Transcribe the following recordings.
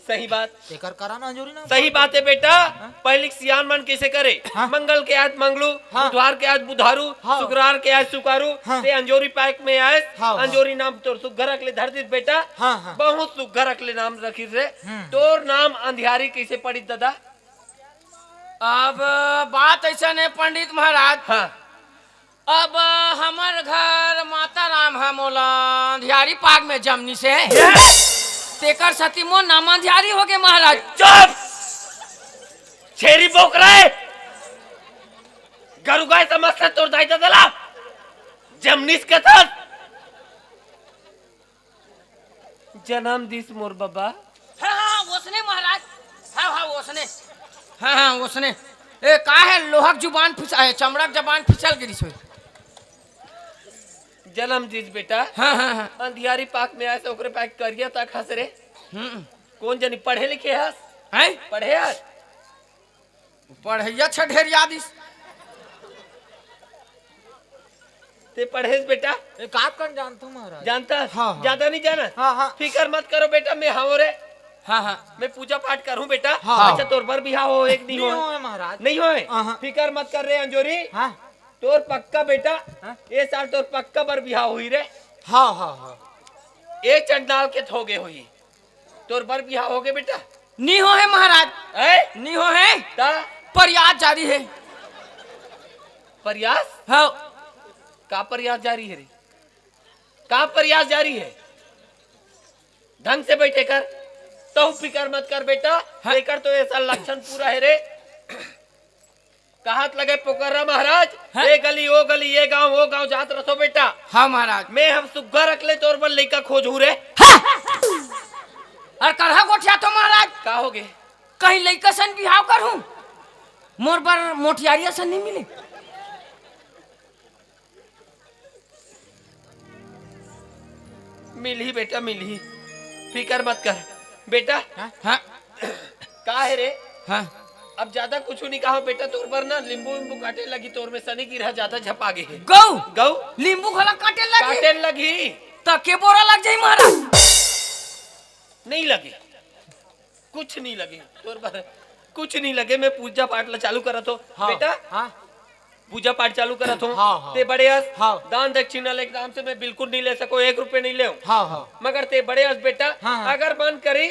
सही बात। तेकर कराना अंजोरी ना। सही बात है बेटा। पहले सियान मन कैसे करे? मंगल के आज मंगलू, बुधवार के आज बुधारू, शुक्रवार के आज सुकारू, ते अंजोरी पैक में आए। अंजोरी नाम तोर सुग्घर रखले धर दी बेटा। बहुत सुग्घर रखले नाम रखी रे। तोर नाम अंधियारी कैसे पड़ी दादा? अब बात ऐसा है पंडित महाराज। हाँ। अब हमार घर माता राम है मोला अंधियारी पाग में जमनी से तेकर सती मो नाम अंधियारी हो गए महाराज। चुप! छेरी बोक रहे गरु गाय समझता तोर दाई दला जमनीस कथन जन्म दिस मोर बाबा। हाँ उसने महाराज। हाँ उसने ए का है लोहक जुबान फिसल चमड़क जबान फिसल गिरी सोई। जन्म दिस बेटा। हाँ। अंधियारी पाक में आए तो ओकरे पैक करिया तक हंस रे। कौन जनी पढ़े लिखे हस? हैं पढ़े हस? पढ़ैया छ ढेर यादिस ते पढ़ेस बेटा? एक आप कौन जानता हूँ महाराज? जानता? हाँ। ज्यादा नहीं जाना? हाँ। फिकर मत करो बेटा, मैं हाँ रे। हाँ। मैं पूजा पाठ करूं बेटा। हाँ। अच्छा तोर पर भी हाँ हो एक नहीं हो महाराज। नहीं हो। फिकर मत कर रे अंजोरी। हाँ। तोर पक्का बेटा ये साल तोर पक्का बर बिहाव हुई रे। हाँ। ये चंडाल के थोगे हुई तोर बर बिहाव हो गए बेटा। नहीं हो है महाराज। नहीं हो है ता प्रयास जारी है। प्रयास? हाँ। का प्रयास जारी है रे? का प्रयास जारी है? ढंग से बैठे कर तो फिकर मत कर बेटा। लेकर तो ऐसा लक्षण पूरा है रे। कहात लगे पुकारा महाराज। ये गली वो गली ये गांव वो गांव जात रहो बेटा। हाँ महाराज। मैं हम सुग्घर रख ले तोर पर लेकर खोज हूँ रे। और करहा गोठिया तो महाराज का हो गए? कहीं लइका सन बिहाव करूं मोर पर मोटियारिया सन नहीं मिले। मिल ही बेटा मिल ही। फिकर मत कर बेटा। हाँ। का है रे? हाँ। अब ज्यादा कुछ नहीं कहा बेटा। तोर पर ना नींबू वींबू काटे लगी तोर में शनि गिरह ज्यादा झपा गए है। गौ गौ नींबू खला काटे लगी तो के बोरा लग जाई महाराज। नहीं लगे कुछ नहीं लगे तोर पर कुछ नहीं लगे। मैं पूजा पाठ ला चालू करत हो बेटा। पूजा पाठ चालू करत हूँ। ते बड़े अस दान दक्षिणा ले नाम से मैं बिल्कुल नहीं ले सको। 1 रुपए नहीं ले मगर ते बड़े अस बेटा अगर बंद करी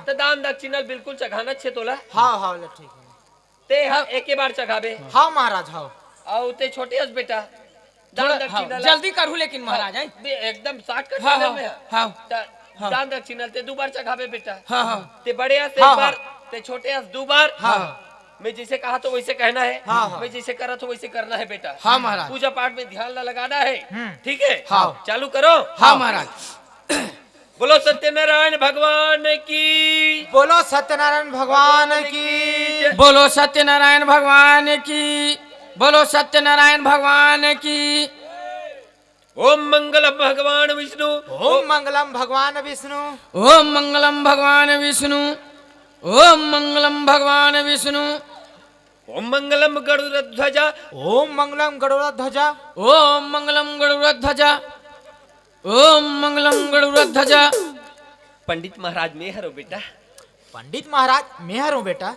तो दान दक्षिणा बिल्कुल चघाना छे तोला। ठीक है। ते एक ही बार चघाबे। हाँ महाराज। हाँ और ते छोटे अस बेटा दान दक्षिणा जल्दी करू लेकिन महाराज एकदम 60 कट में। दान दक्षिणा ते 2 बार चघाबे बेटा। ते बड़े अस 1 बार ते छोटे अस 2 बार। मैं जैसे कहा तो वैसे कहना है। मैं जैसे करा तो वैसे करना है बेटा। हाँ महाराज। पूजा पाठ में ध्यान लगाना है। ठीक है चालू करो। हाँ महाराज। बोलो सत्यनारायण भगवान की। बोलो सत्यनारायण भगवान की। बोलो सत्यनारायण भगवान की। बोलो सत्यनारायण भगवान की। ओम मंगलम भगवान विष्णु। ओम मंगलम भगवान विष्णु। ओम मंगलम भगवान विष्णु। ओम मंगलम भगवान विष्णु। ओम मंगलम गरुड़ध्वजा। ओम मंगलम गरुड़ध्वजा। ओम मंगलम गरुड़ध्वजा। ओम मंगलम गरुड़ध्वजा। पंडित महाराज मैं हरो बेटा। पंडित महाराज मैं हूँ बेटा।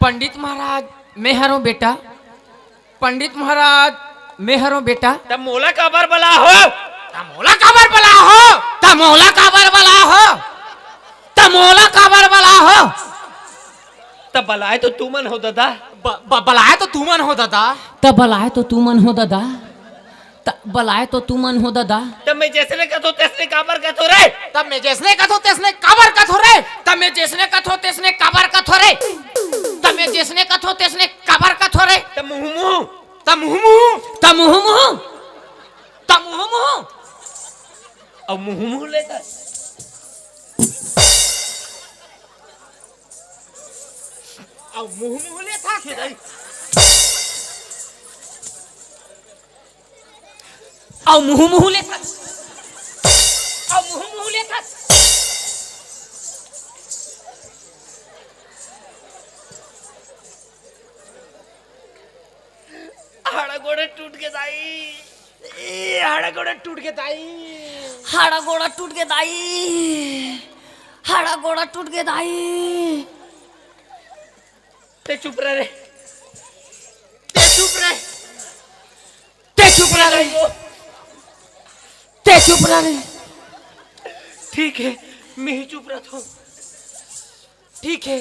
पंडित महाराज मैं हूँ बेटा। पंडित महाराज मैं हूँ बेटा। तब मोला काबर बला हो। तमोला काबर बला हो। तमोला काबर बला हो। तमोला काबर बला हो। तब बलाए तो तू मन हो दादा। बलाए तो तू मन हो दादा। तब बलाए तो तू मन हो दादा। बलाए तो तू मन हो दादा। तब मैं जैसे कथो तेसने काबर कथो रे। तब मैं जैसने कथो तेसने काबर कथो रे। तब मैं जैसने कथो तेसने काबर कथो रे। तब मैं जैसने कथो तेसने काबर कथो रे। तब मुंह मुंह। तब मुंह मुंह। तब मुंह मुंह। तब मुंह मुंह। अब मुंह मुंह लेकर अब मुंह मुंह ले था खेदाई। अब मुंह मुंह ले था। अब मुंह मुंह ले था। हाड़ा गोड़े टूट के दाई। हाड़ा गोड़ा टूट के दाई। हाड़ा गोड़ा टूट के दाई। हाड़ा गोड़ा टूट गया दाई। ते चुप रह रे, ते चुप रह, ते चुप रह रे, ते चुप रह रे। ठीक है मैं ही चुप रहता हूँ, ठीक है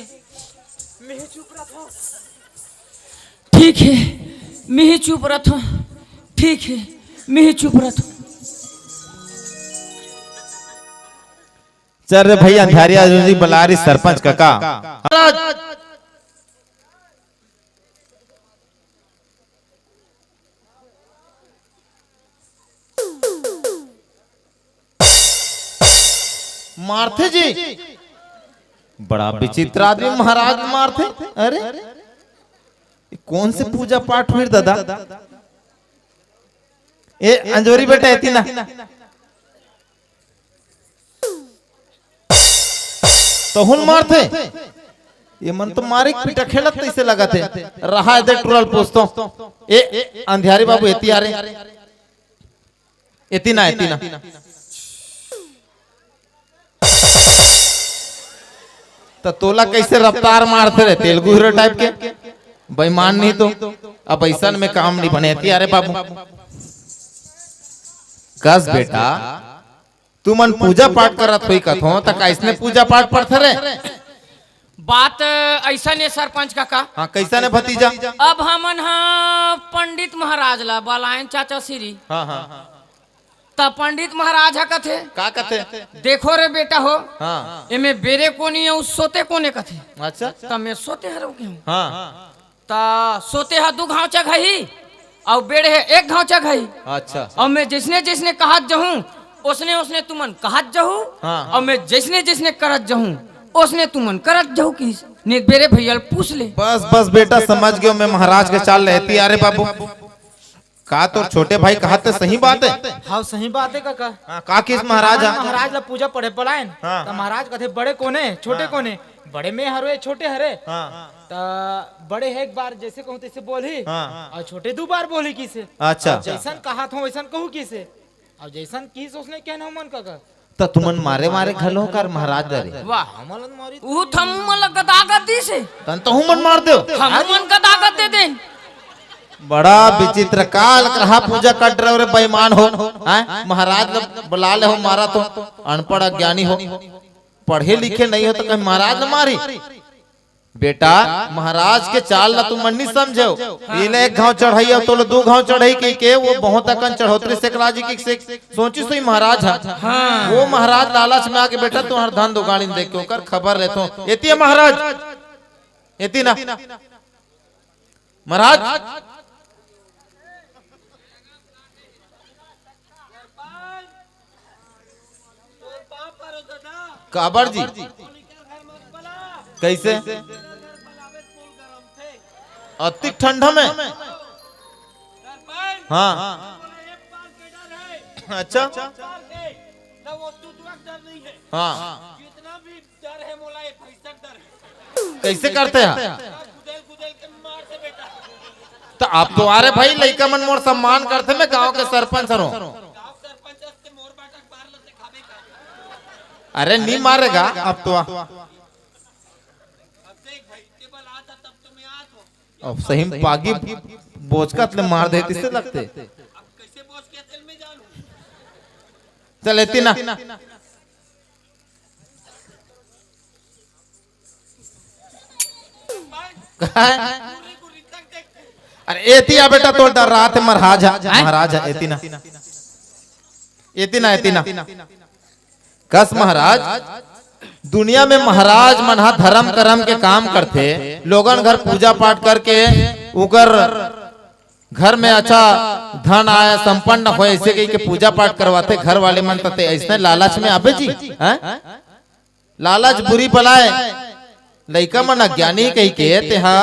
मैं चुप रहा था। ठीक है मैं ही चुप रहता हूँ, ठीक है मैं ही चुप रहता हूँ। चल रे भैया अंधारिया जी बुला रही सरपंच काका। मारते जी बड़ा विचित्र आदमी महाराज मारते। अरे ये कौन से पूजा पाठ हुई दादा? ए अंजोरी बेटा ऐती ना तो हुन मारते। ये मन तो मारे पिटा खेलत इसे लगा थे रहा दे टुरल पोस्तो। ए अंधियारी बाबू एती आ रहे एती ना तो तोला कैसे रफ्तार मारते रहे तेलुगु हीरो टाइप के बेईमान नहीं तो अब ऐसा में काम नहीं बने। अरे बाबू कस बेटा तू मन पूजा पाठ करत हुई कथो तक इसने पूजा पाठ पढ़ते रहे। बात ऐसा ने सरपंच काका। हाँ कैसा ने भतीजा? अब हमन हाँ पंडित महाराज ला बोलायन चाचा श्री। हाँ हाँ तब पंडित महाराज कथे का कथे? देखो रे बेटा हो हाँ एमे बेरे कोनी है उस सोते कोने कथे। अच्छा तब मैं सोते हरो क्यों? हाँ ता सोते हा 2 घाव चघई और बेड़े है 1 घाव चघई। अच्छा और मैं जिसने जिसने कहत जहूं उसने उसने तुमन कहत जहूं। हाँ। और मैं जिसने जिसने करत जहूं उसने तुमन करत जहूं किस ने बेरे भैया पूछ ले। बस बस बेटा समझ गयो मैं महाराज के चाल रहती। अरे बाबू का तो छोटे भाई कहा तो सही बात है। हाँ सही बात है काका। हाँ, का किस महाराज है? महाराज ला पूजा पढ़े पढ़ाएन। हाँ। तो महाराज कथे बड़े कोने छोटे कोने, बड़े में हरे छोटे हरे। हाँ तो बड़े है 1 बार जैसे कहूँ तैसे बोली हाँ। और छोटे 2 बार बोली किसे। अच्छा जैसन कहा था वैसन कहूँ किसे और जैसन की उसने कहना मन काका। तो तुमन मारे मारे घलो कर महाराज डरे वाह हमलन मारी ऊ थम मन गदागत दी से तन तो मन मार दो। हम मन गदागत दे देन। बड़ा विचित्र काल रहा पूजा कर रहे बेईमान हो। महाराज ने बुला ले हो मारा तो अनपढ़ अज्ञानी हो पढ़े लिखे नहीं हो तो कहीं महाराज ने मारी। बेटा महाराज के चाल ला तुम नहीं समझो। ये 1 घाव चढ़ाई तो 2 घाव चढ़ाई के वो बहुत अकन चढ़ोतरी सेकला जी की सोची सोई महाराज है। हाँ। वो महाराज लालच में आके बेटा तुम्हार धन दुगाड़ी देख के कर खबर लेतो एती है महाराज एती ना महाराज। काबर जी कैसे अति ठंडा में? हाँ अच्छा हाँ कैसे करते हैं? तो आप तो आ रहे भाई लड़का मन मोर सम्मान करते मैं गांव के सरपंच हूँ। अरे नहीं मारेगा अब तो अब सही पागी बोझ का तले मार देती से लगते। चल एती ना अरे एती आ बेटा तो डर रहा थे महाराज महाराज एती ना एती ना एती ना कस महाराज दुनिया में महाराज मनहा धर्म कर्म के काम करते लोगन घर पूजा पाठ करके उकर घर में अच्छा धन आया संपन्न हो ऐसे कही के पूजा पाठ करवाते घर वाले मन तते ऐसे लालच में आबे जी है? लालच बुरी बलाए लइका मन अज्ञानी कही के तेहा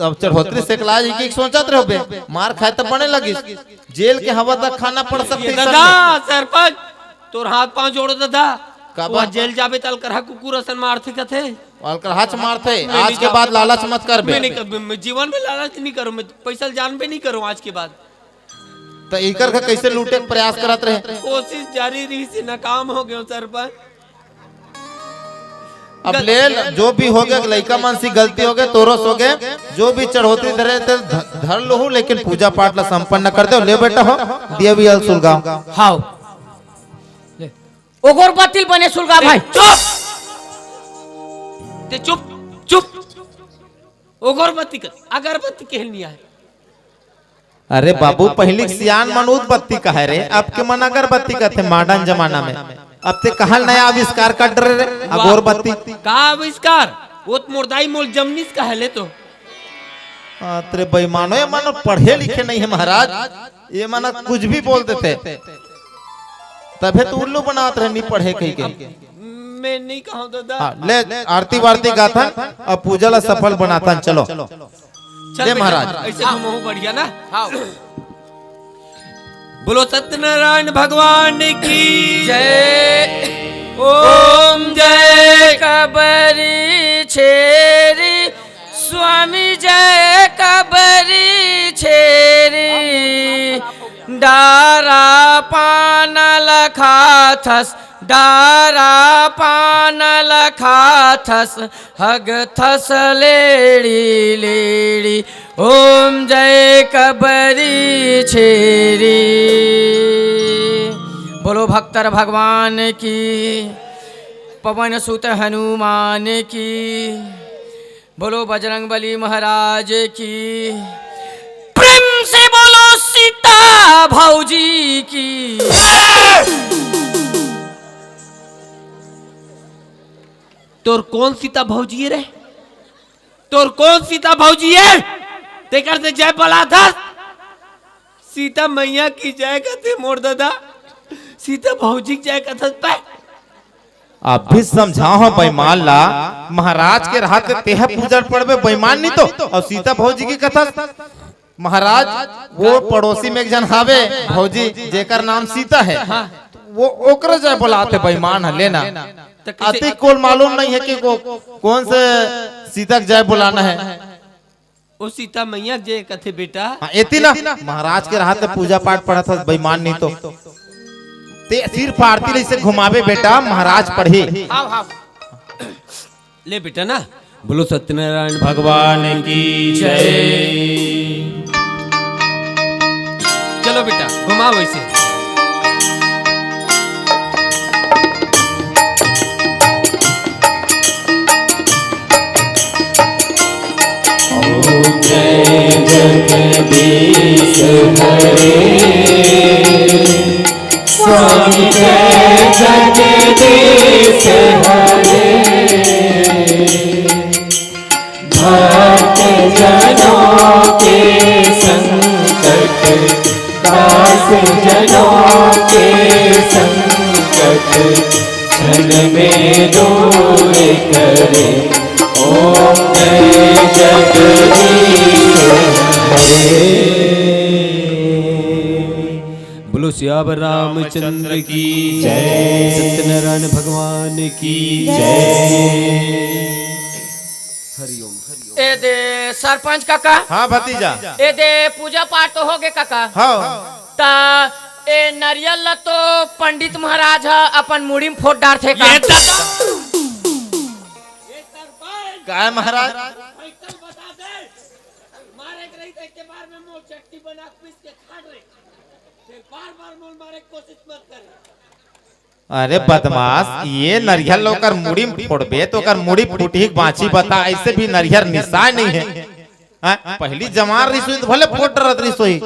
अब चढ़ोतरी सेकला जी की सोचत रहोबे मार खाए तो बने लगी जेल के हवा तक खाना पड़ सकती। दादा सरपंच तोर हाथ पांव जोड़ो दादा का वो जेल जाबे तल करहा कुकुर असन मारथे कथे अलकर हाथ मारते आज के बाद लालच मत कर मैं नहीं कर मैं जीवन में लालच नहीं करूं मैं पैसा जानबे नहीं करूं आज के बाद। तो इकर का कैसे लूटे के प्रयास करत रहे? कोशिश जारी रही से नाकाम हो गयो सरपंच। अब ले जो भी हो गया लड़का मन सी गलती हो गए तोरस हो गए जो भी चढ़ोती धरे धर लो लेकिन पूजा पाठ ला संपन्न कर दो। ले बेटा हो दिया भी हल सुलगाओ। हाउ ले ओगोर बत्तिल बने सुलगा भाई। चुप ते चुप चुप अगरबत्ती कर अगरबत्ती कहनी है। अरे बाबू पहली सियान मन बत्ती का है रे, अब के मन अगरबत्ती का थे मॉडर्न जमाना में। अब ते कहल नया आविष्कार कर रे अगरबत्ती का आविष्कार वो तो मुर्दाई मोल जमनीस का है ले तो। तेरे बेईमानो ये मन पढ़े लिखे नहीं है महाराज, ये मन कुछ भी बोल देते तबे तो उल्लू बनाते रहे नहीं पढ़े कहीं के। मैं नहीं कहूँ दादा। ले आरती वारती गाथा अब पूजा ला सफल बनाता चलो। चल महाराज ऐसे घूमो बढ़िया ना। बोलो सत्यनारायण भगवान की जय। ओम जय कबरी छेरी स्वामी जय कबरी छेरी डारा पान लखाथस डारा पान लखाथस हग थस लेड़ी लेड़ी ओम जय कबरी छेरी। बोलो भक्तर भगवान की पवन सुत हनुमान की बोलो बजरंग बली महाराज की प्रेम से बोलो सीता भौजी की। तोर कौन सीता भौजी है रे? तोर कौन सीता भौजी है? तेकर से जय बोला था सीता मैया की जय कहते मोर दादा सीता भौजी की जय कहते पे। आप भी समझाओ बेईमान ला महाराज के राहत तेह पूजा पड़बे बेईमान नहीं तो। और सीता भौजी की कथा महाराज वो पड़ोसी में एक जन हावे भौजी जेकर नाम सीता है वो ओकरे जय बुलाते बेईमान है लेना। अति कोल मालूम नहीं है कि कौन से सीता जय बुलाना है। वो सीता मैया जय कथे बेटा एती ना महाराज के राहत पूजा पाठ पढ़ा था बेईमान नहीं तो ते सिर्फ आरती से घुमावे बेटा महाराज पढ़े। ले बेटा ना बोलो सत्यनारायण भगवान की जय। चलो बेटा घुमाओ वैसे। जय जगदीश हरे स्वामी जय जगदीश हरे भक्त जनों के संकट दास जनों के संकट क्षण में दूर करे। ओम जय जगदीश हरे बोलो श्याम रामचंद्र की जय। सत्यनारायण भगवान की जय। हरिओम हरिओम। ए दे सरपंच काका। हाँ भतीजा। ए दे पूजा पाठ तो हो गए काका। हाँ ता ए नारियल ला तो पंडित महाराज है अपन मुड़ी में फोट डार थे का। क्या है महाराज? बता दे मारे के रही थे के बार में मोल चट्टी बना पीस के खा रहे फिर बार-बार मोल मारे की कोशिश मत कर। अरे बदमाश ये नरियर लोकर मुड़ी में फोड़बे तो कर मुड़ी फूटी बाची बता ऐसे भी नरियर निशाय नहीं है। पहली जमार रिसोई तो भले फोट रत रिसोई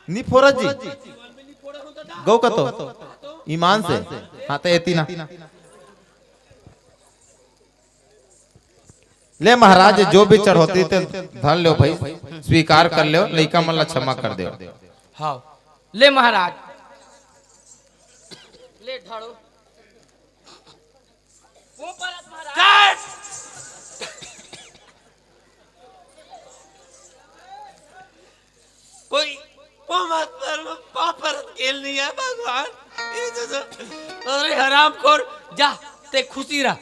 नी फोरत जी गौ का तो ईमान से। हाँ तो एती ना ले महाराज जो भी चढ़ोती थे धर लो भाई स्वीकार कर लो लइका मन ला क्षमा कर दो। हाँ ले महाराज ले ढाड़ो वो परत महाराज। कोई पापरत खेल नहीं है भगवान। अरे हराम खोर जा ते खुशी रहा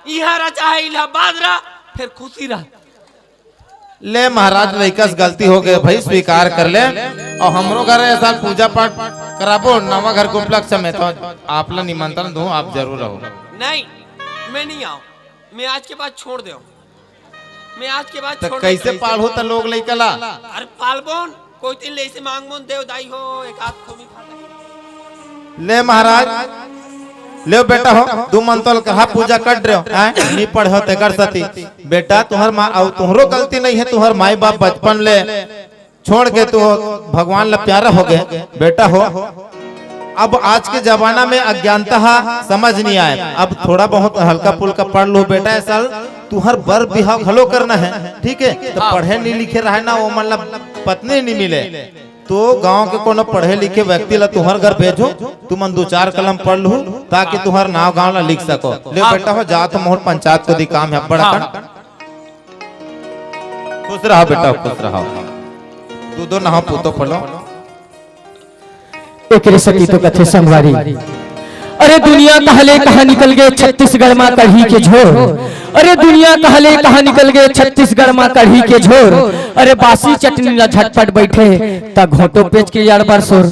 यहाँ रहा चाहे इलाहाबाद रहा फिर खुशी रहा। ले महाराज लइकस गलती हो गए भाई स्वीकार कर ले और हमरो घर ऐसा पूजा पाठ कराबो नवा घर को उपलक्ष्य में तो आप ला निमंत्रण दूं आप जरूर रहो। नहीं मैं नहीं आऊं, मैं आज के बाद छोड़ दे, मैं आज के बाद तो छोड़ कैसे पाल होता लोग लइकला? अरे पालबोन कोई दिन ले से मांग मोन देव दाई हो एक आध को भी खाता। ले महाराज, ले बेटा हो, दू मंतल कहा पूजा कर रहे हो, नहीं पढ़े तेकर सती। बेटा तुहर माँ और तुहरो गलती नहीं है, तुहर माई बाप बचपन ले छोड़ के तू भगवान ला प्यारा हो गए बेटा हो। अब आज के जमाना में अज्ञानता समझ नहीं आए, अब थोड़ा बहुत हल्का फुल्का पढ़ लो बेटा। ऐसा तुहर बर बिहाव घलो करना है, ठीक है? तो पढ़े नहीं लिखे रहे ना, वो मतलब पत्नी नहीं मिले तो गांव के कोनो पढ़े लिखे व्यक्ति ला तुहर घर भेजो, तुमन 2-4 कलम पढ़ लू ताकि तुहर नाव गांव ला लिख सको। ले बेटा हो, जा तो मोहर पंचायत को दी काम है बड़ा कर। खुश रहो बेटा, खुश रहो, दूधो नहा पूतो पढ़ो। एक सती तो कथे संगवारी, अरे दुनिया कहले कहा निकल गए छत्तीसगढ़ में कढ़ी के झोर। अरे दुनिया कहले कहा निकल गए छत्तीसगढ़ में कढ़ी के झोर। अरे बासी चटनी ला झटपट बैठे ता घोटो पेच के यार बार सोर।